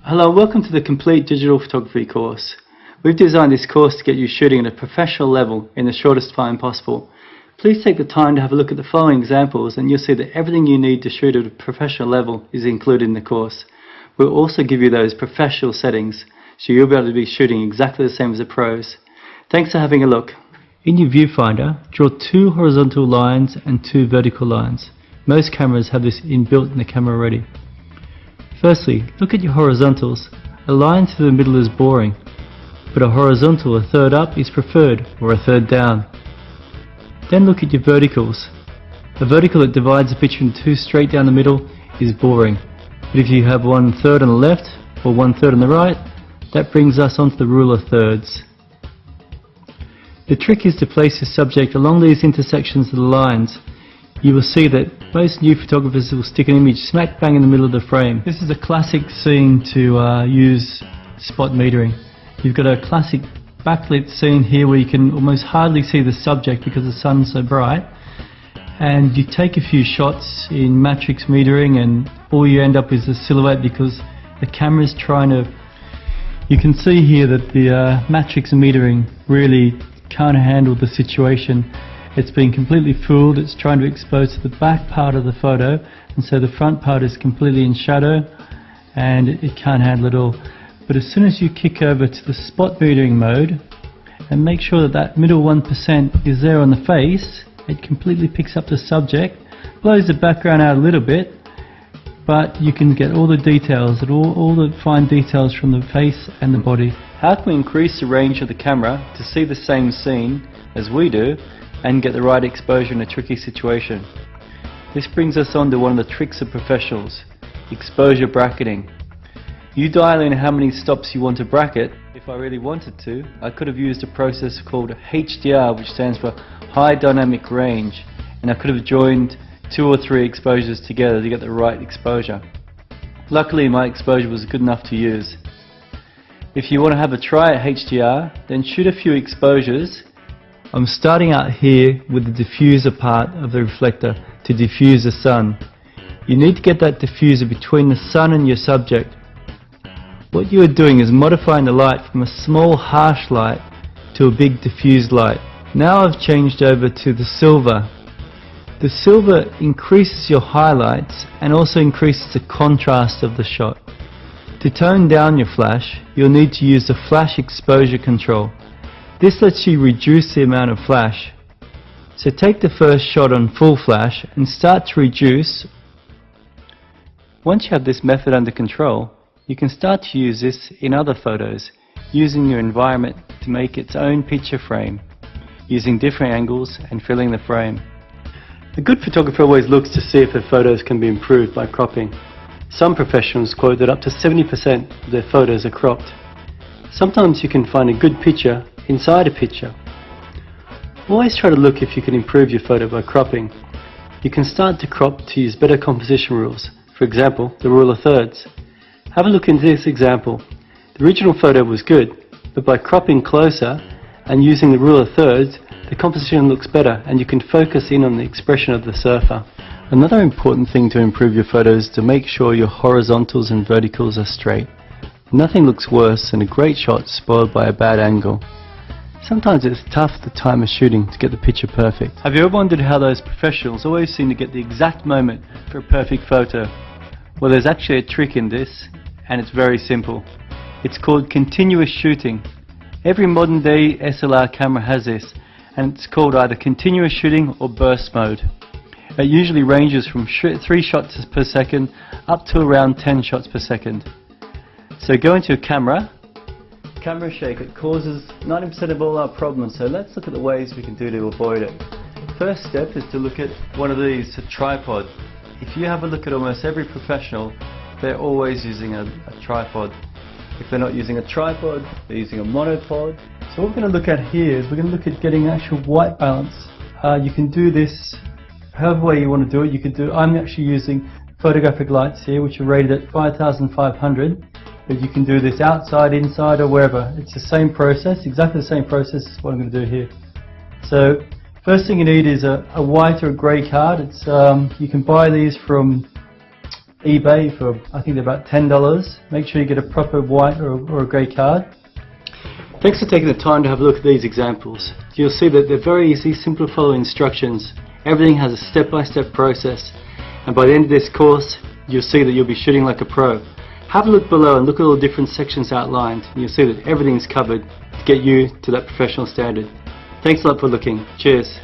Hello, welcome to the Complete Digital Photography course. We've designed this course to get you shooting at a professional level in the shortest time possible. Please take the time to have a look at the following examples and you'll see that everything you need to shoot at a professional level is included in the course. We'll also give you those professional settings so you'll be able to be shooting exactly the same as the pros. Thanks for having a look. In your viewfinder, draw 2 horizontal lines and 2 vertical lines. Most cameras have this inbuilt in the camera already. Firstly, look at your horizontals. A line through the middle is boring, but a horizontal a third up is preferred, or a third down. Then look at your verticals. A vertical that divides the picture in 2 straight down the middle is boring, but if you have 1/3 on the left or 1/3 on the right, that brings us onto the rule of thirds. The trick is to place your subject along these intersections of the lines. You will see that most new photographers will stick an image smack bang in the middle of the frame. This is a classic scene to use spot metering. You've got a classic backlit scene here where you can almost hardly see the subject because the sun's so bright, and you take a few shots in matrix metering and all you end up is a silhouette because the camera's trying to... You can see here that the matrix metering really can't handle the situation. It's been completely fooled. It's trying to expose to the back part of the photo, and so the front part is completely in shadow and it can't handle it all. But as soon as you kick over to the spot metering mode and make sure that that middle 1% is there on the face, it completely picks up the subject, blows the background out a little bit, but you can get all the details, all the fine details from the face and the body. How can we increase the range of the camera to see the same scene as we do and get the right exposure in a tricky situation? This brings us on to one of the tricks of professionals, exposure bracketing. You dial in how many stops you want to bracket. If I really wanted to, I could have used a process called HDR, which stands for High Dynamic Range, and I could have joined 2 or 3 exposures together to get the right exposure. Luckily my exposure was good enough to use. If you want to have a try at HDR, then shoot a few exposures. I'm starting out here with the diffuser part of the reflector to diffuse the sun. You need to get that diffuser between the sun and your subject. What you are doing is modifying the light from a small harsh light to a big diffused light. Now I've changed over to the silver. The silver increases your highlights and also increases the contrast of the shot. To tone down your flash, you'll need to use the flash exposure control. This lets you reduce the amount of flash. So take the first shot on full flash and start to reduce. Once you have this method under control, you can start to use this in other photos, using your environment to make its own picture frame, using different angles and filling the frame. A good photographer always looks to see if their photos can be improved by cropping. Some professionals quote that up to 70% of their photos are cropped. Sometimes you can find a good picture inside a picture. Always try to look if you can improve your photo by cropping. You can start to crop to use better composition rules, for example, the rule of thirds. Have a look into this example. The original photo was good, but by cropping closer and using the rule of thirds, the composition looks better and you can focus in on the expression of the surfer. Another important thing to improve your photos is to make sure your horizontals and verticals are straight. Nothing looks worse than a great shot spoiled by a bad angle. Sometimes it's tough the time of shooting to get the picture perfect. Have you ever wondered how those professionals always seem to get the exact moment for a perfect photo? Well, there's actually a trick in this, and it's very simple. It's called continuous shooting. Every modern day SLR camera has this, and it's called either continuous shooting or burst mode. It usually ranges from 3 shots per second up to around 10 shots per second. So go into your camera shake. It causes 90% of all our problems, so let's look at the ways we can do to avoid it. First step is to look at one of these, a tripod. If you have a look at almost every professional, they're always using a tripod. If they're not using a tripod, they're using a monopod. So what we're going to look at here is we're going to look at getting actual white balance. You can do this however way you want to do it. You could do. I'm actually using photographic lights here, which are rated at 5,500. But you can do this outside, inside, or wherever. It's the same process, exactly the same process as what I'm going to do here. So first thing you need is a white or a grey card. It's you can buy these from eBay for I think they're about $10. Make sure you get a proper white or a grey card. Thanks for taking the time to have a look at these examples. You'll see that they're very easy, simple to follow instructions. Everything has a step-by-step process, and by the end of this course you'll see that you'll be shooting like a pro. Have a look below and look at all the different sections outlined, and you'll see that everything's covered to get you to that professional standard. Thanks a lot for looking. Cheers.